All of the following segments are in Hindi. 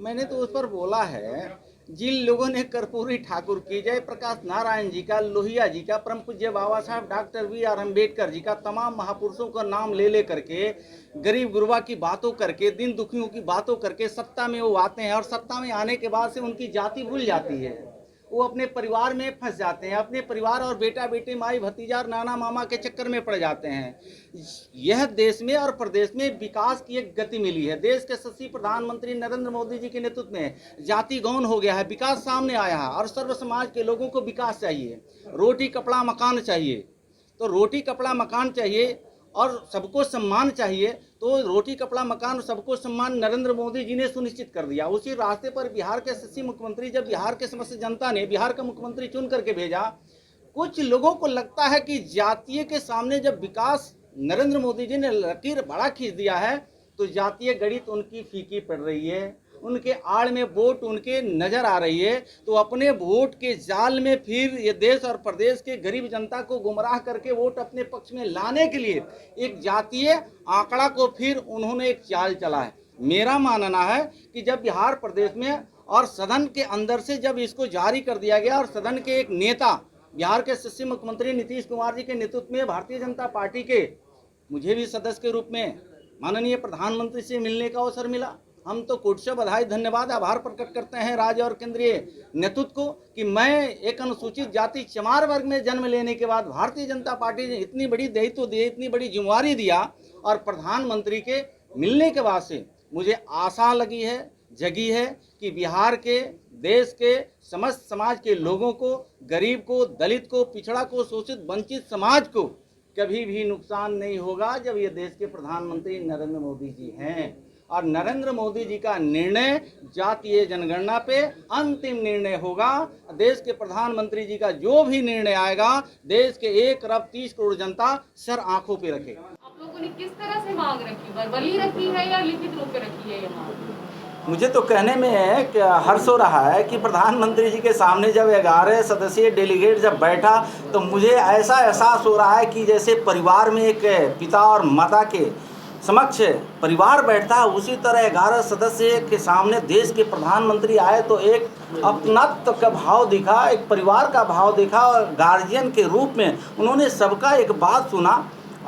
मैंने तो उस पर बोला है, जिन लोगों ने कर्पूरी ठाकुर की, जयप्रकाश नारायण जी का, लोहिया जी का, परम पूज्य बाबा साहब डॉक्टर बी.आर. अम्बेडकर जी का, तमाम महापुरुषों का नाम ले ले करके, गरीब गुरबा की बातों करके, दिन दुखियों की बातों करके सत्ता में वो आते हैं, और सत्ता में आने के बाद से उनकी जाति भूल जाती है। वो अपने परिवार में फंस जाते हैं, अपने परिवार और बेटा बेटी, माई भतीजा और नाना मामा के चक्कर में पड़ जाते हैं। यह देश में और प्रदेश में विकास की एक गति मिली है। देश के यशस्वी प्रधानमंत्री नरेंद्र मोदी जी के नेतृत्व में जाति गौन हो गया है, विकास सामने आया है, और सर्व समाज के लोगों को विकास चाहिए, रोटी कपड़ा मकान चाहिए। तो रोटी कपड़ा मकान चाहिए और सबको सम्मान चाहिए, तो रोटी कपड़ा मकान सबको सम्मान नरेंद्र मोदी जी ने सुनिश्चित कर दिया। उसी रास्ते पर बिहार के यशस्वी मुख्यमंत्री, जब बिहार के समस्त जनता ने बिहार का मुख्यमंत्री चुन करके भेजा, कुछ लोगों को लगता है कि जातीय के सामने जब विकास नरेंद्र मोदी जी ने लकीर बड़ा खींच दिया है, तो जातीय गणित उनकी फीकी पड़ रही है, उनके आड़ में वोट उनके नजर आ रही है। तो अपने वोट के जाल में फिर ये देश और प्रदेश के गरीब जनता को गुमराह करके वोट अपने पक्ष में लाने के लिए एक जातीय आंकड़ा को फिर उन्होंने एक चाल चला है। मेरा मानना है कि जब बिहार प्रदेश में और सदन के अंदर से जब इसको जारी कर दिया गया, और सदन के एक नेता, बिहार के यशस्वी मुख्यमंत्री नीतीश कुमार जी के नेतृत्व में भारतीय जनता पार्टी के, मुझे भी सदस्य के रूप में माननीय प्रधानमंत्री से मिलने का अवसर मिला। हम तो कोट से बधाई, धन्यवाद, आभार प्रकट करते हैं राज्य और केंद्रीय नेतृत्व को कि मैं एक अनुसूचित जाति चमार वर्ग में जन्म लेने के बाद भारतीय जनता पार्टी ने इतनी बड़ी दायित्व दिए, इतनी बड़ी जिम्मेवारी दिया, और प्रधानमंत्री के मिलने के बाद से मुझे आशा लगी है, जगी है कि बिहार के, देश के समस्त समाज के लोगों को, गरीब को, दलित को, पिछड़ा को, शोषित वंचित समाज को कभी भी नुकसान नहीं होगा जब ये देश के प्रधानमंत्री नरेंद्र मोदी जी हैं। और नरेंद्र मोदी जी का निर्णय जातीय जनगणना पे अंतिम निर्णय होगा। देश के प्रधानमंत्री जी का जो भी निर्णय आएगा, देश के 1 अरब 30 करोड़ जनता सर आंखों पे रखे। आप लोगों ने किस तरह से मांग रखी, वर्बली रखी है या लिखित रूप में रखी है ये मांग? मुझे तो कहने में हर्ष हो रहा है कि प्रधानमंत्री जी के सामने जब 11 सदस्यीय डेलीगेट जब बैठा, तो मुझे ऐसा एहसास हो रहा है कि जैसे परिवार में एक पिता और माता के समक्ष परिवार बैठता है, उसी तरह 11 सदस्य के सामने देश के प्रधानमंत्री आए तो एक अपनत्व का भाव दिखा, एक परिवार का भाव दिखा, और गार्जियन के रूप में उन्होंने सबका एक बात सुना।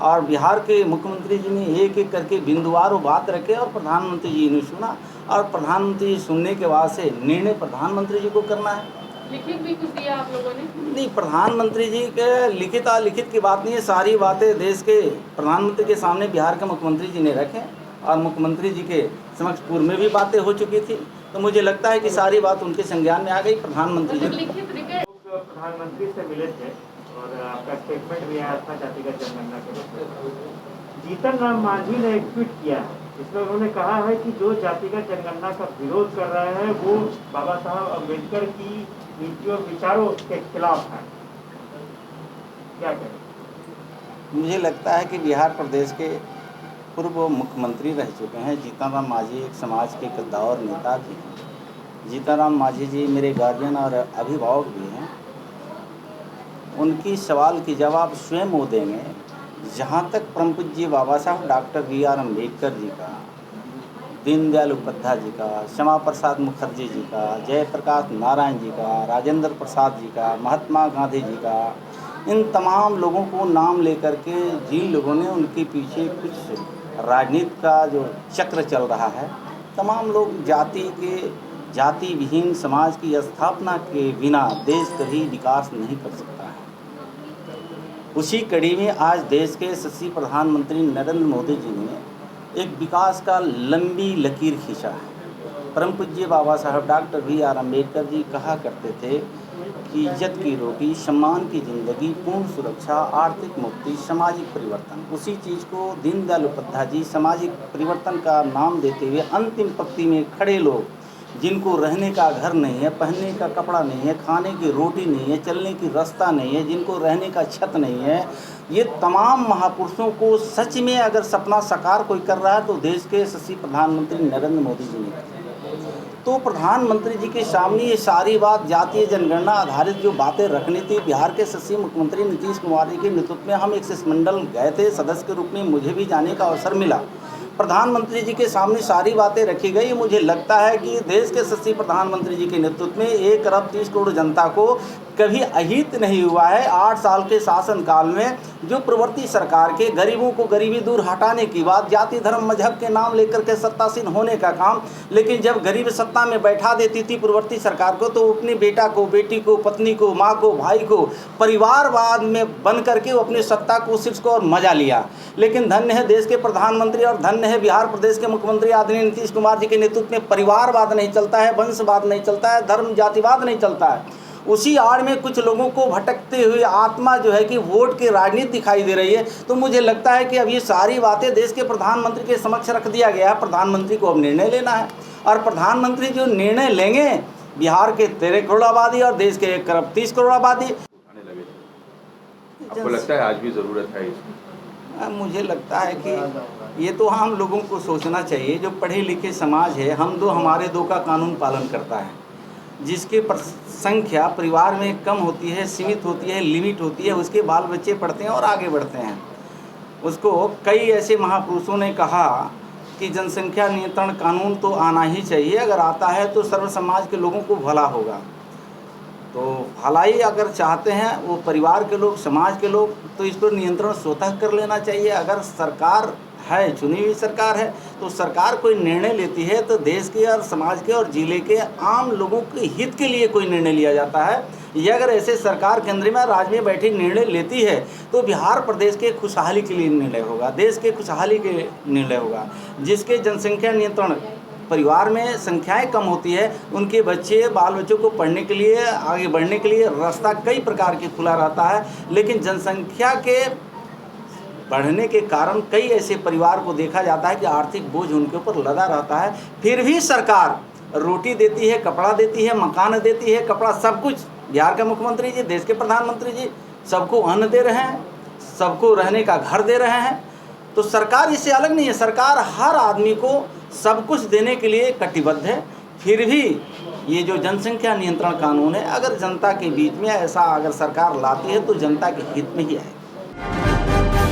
और बिहार के मुख्यमंत्री जी ने एक एक करके बिंदुवार वो बात रखे, और प्रधानमंत्री जी ने सुना, और प्रधानमंत्री जी सुनने के बाद से निर्णय प्रधानमंत्री जी को करना है। लिखित भी कुछ दिया आप लोगों ने? नहीं, प्रधानमंत्री जी के लिखित अलिखित की बात नहीं है, सारी बातें देश के प्रधानमंत्री के सामने बिहार के मुख्यमंत्री जी ने रखें, और मुख्यमंत्री जी के समक्ष पूर्व में भी बातें हो चुकी थी, तो मुझे लगता है कि सारी बात उनके संज्ञान में आ गई। प्रधानमंत्री जी प्रधानमंत्री से मिले थे और आपका स्टेटमेंट भी आया था जातिगत जनगणना के। जीतन राम मांझी ने एक ट्वीट किया है, इसमें उन्होंने कहा है कि जो जातिगत जनगणना का विरोध कर रहे हैं वो बाबा साहब अम्बेडकर की नीतियों विचारों के खिलाफ है। क्या कहें? मुझे लगता है कि बिहार प्रदेश के पूर्व मुख्यमंत्री रह चुके हैं जीतन राम मांझी, एक समाज के कद्दावर नेता भी हैं। जीतन राम मांझी जी मेरे गार्जियन और अभिभावक भी हैं। उनकी सवाल की जवाब स्वयं वो देंगे। जहाँ तक परम पूज्य बाबा साहब डॉक्टर बी.आर. अम्बेडकर जी का, दीनदयाल उपाध्याय जी का, श्यामा प्रसाद मुखर्जी जी का, जयप्रकाश नारायण जी का, राजेंद्र प्रसाद जी का, महात्मा गांधी जी का, इन तमाम लोगों को नाम लेकर के जिन लोगों ने उनके पीछे कुछ राजनीति का जो चक्र चल रहा है, तमाम लोग जाति विहीन समाज की स्थापना के बिना देश कभी विकास नहीं कर सकता है। उसी कड़ी में आज देश के यशस्वी प्रधानमंत्री नरेंद्र मोदी जी ने एक विकास का लंबी लकीर खींचा है। परम पूज्य बाबा साहब डॉक्टर बी.आर. अम्बेडकर जी कहा करते थे कि इज्जत की रोटी, सम्मान की ज़िंदगी, पूर्ण सुरक्षा, आर्थिक मुक्ति, सामाजिक परिवर्तन। उसी चीज़ को दीनदयाल उपाध्याय जी सामाजिक परिवर्तन का नाम देते हुए अंतिम पंक्ति में खड़े लोग, जिनको रहने का घर नहीं है, पहनने का कपड़ा नहीं है, खाने की रोटी नहीं है, चलने की रास्ता नहीं है, जिनको रहने का छत नहीं है, ये तमाम महापुरुषों को सच में अगर सपना साकार कोई कर रहा है तो देश के यशस्वी प्रधानमंत्री नरेंद्र मोदी जी ने किया। तो प्रधानमंत्री जी के सामने ये सारी बात जातीय जनगणना आधारित जो बातें रखनी थी, बिहार के यशस्वी मुख्यमंत्री नीतीश कुमार जी के नेतृत्व में हम एक शिष्टमंडल गए थे, सदस्य के रूप में मुझे भी जाने का अवसर मिला। प्रधानमंत्री जी के सामने सारी बातें रखी गई। मुझे लगता है कि देश के यशस्वी प्रधानमंत्री जी के नेतृत्व में 1 अरब 30 करोड़ जनता को कभी अहित नहीं हुआ है। 8 साल के शासनकाल में जो प्रवर्ती सरकार के गरीबों को गरीबी दूर हटाने की बात, जाति धर्म मजहब के नाम लेकर के सत्तासीन होने का काम, लेकिन जब गरीब सत्ता में बैठा देती थी प्रवर्ती सरकार को, तो अपने बेटा को, बेटी को, पत्नी को, माँ को, भाई को परिवारवाद में बन करके वो अपनी सत्ता को सिर्फ को और मजा लिया। लेकिन धन्य है देश के प्रधानमंत्री और धन्य है बिहार प्रदेश के मुख्यमंत्री आदरणीय नीतीश कुमार जी के नेतृत्व में परिवारवाद नहीं चलता है, वंशवाद नहीं चलता है, धर्म जातिवाद नहीं चलता है। उसी आड़ में कुछ लोगों को भटकते हुए आत्मा जो है कि वोट की राजनीति दिखाई दे रही है। तो मुझे लगता है कि अब ये सारी बातें देश के प्रधानमंत्री के समक्ष रख दिया गया है। प्रधानमंत्री को अब निर्णय लेना है और प्रधानमंत्री जो निर्णय लेंगे, बिहार के 13 करोड़ आबादी और देश के 1 अरब 30 करोड़ आबादी। आपको लगता है आज भी ज़रूरत है इसकी? मुझे लगता है कि ये तो हम लोगों को सोचना चाहिए। जो पढ़े लिखे समाज है, हम दो हमारे दो का कानून पालन करता है, जिसकी संख्या परिवार में कम होती है, सीमित होती है, लिमिट होती है, उसके बाल बच्चे पढ़ते हैं और आगे बढ़ते हैं। उसको कई ऐसे महापुरुषों ने कहा कि जनसंख्या नियंत्रण कानून तो आना ही चाहिए, अगर आता है तो सर्व समाज के लोगों को भला होगा। तो भलाई अगर चाहते हैं वो परिवार के लोग, समाज के लोग, तो इस पर नियंत्रण स्वतः कर लेना चाहिए। अगर सरकार है, चुनी हुई सरकार है, तो सरकार कोई निर्णय लेती है तो देश के और समाज के और जिले के आम लोगों के हित के लिए कोई निर्णय लिया जाता है। ये अगर ऐसे सरकार केंद्र में राज्य में बैठी निर्णय लेती है तो बिहार प्रदेश के खुशहाली के लिए निर्णय होगा, देश के खुशहाली के निर्णय होगा। जिसके जनसंख्या नियंत्रण परिवार में संख्याएं कम होती है, उनके बच्चे बाल बच्चों को पढ़ने के लिए, आगे बढ़ने के लिए रास्ता कई प्रकार के खुला रहता है। लेकिन जनसंख्या के बढ़ने के कारण कई ऐसे परिवार को देखा जाता है कि आर्थिक बोझ उनके ऊपर लदा रहता है। फिर भी सरकार रोटी देती है, कपड़ा देती है, मकान देती है, कपड़ा, सब कुछ। बिहार के मुख्यमंत्री जी, देश के प्रधानमंत्री जी सबको अन्न दे रहे हैं, सबको रहने का घर दे रहे हैं। तो सरकार इससे अलग नहीं है। सरकार हर आदमी को सब कुछ देने के लिए कटिबद्ध है। फिर भी ये जो जनसंख्या नियंत्रण कानून है, अगर जनता के बीच में ऐसा अगर सरकार लाती है तो जनता के हित में ही है।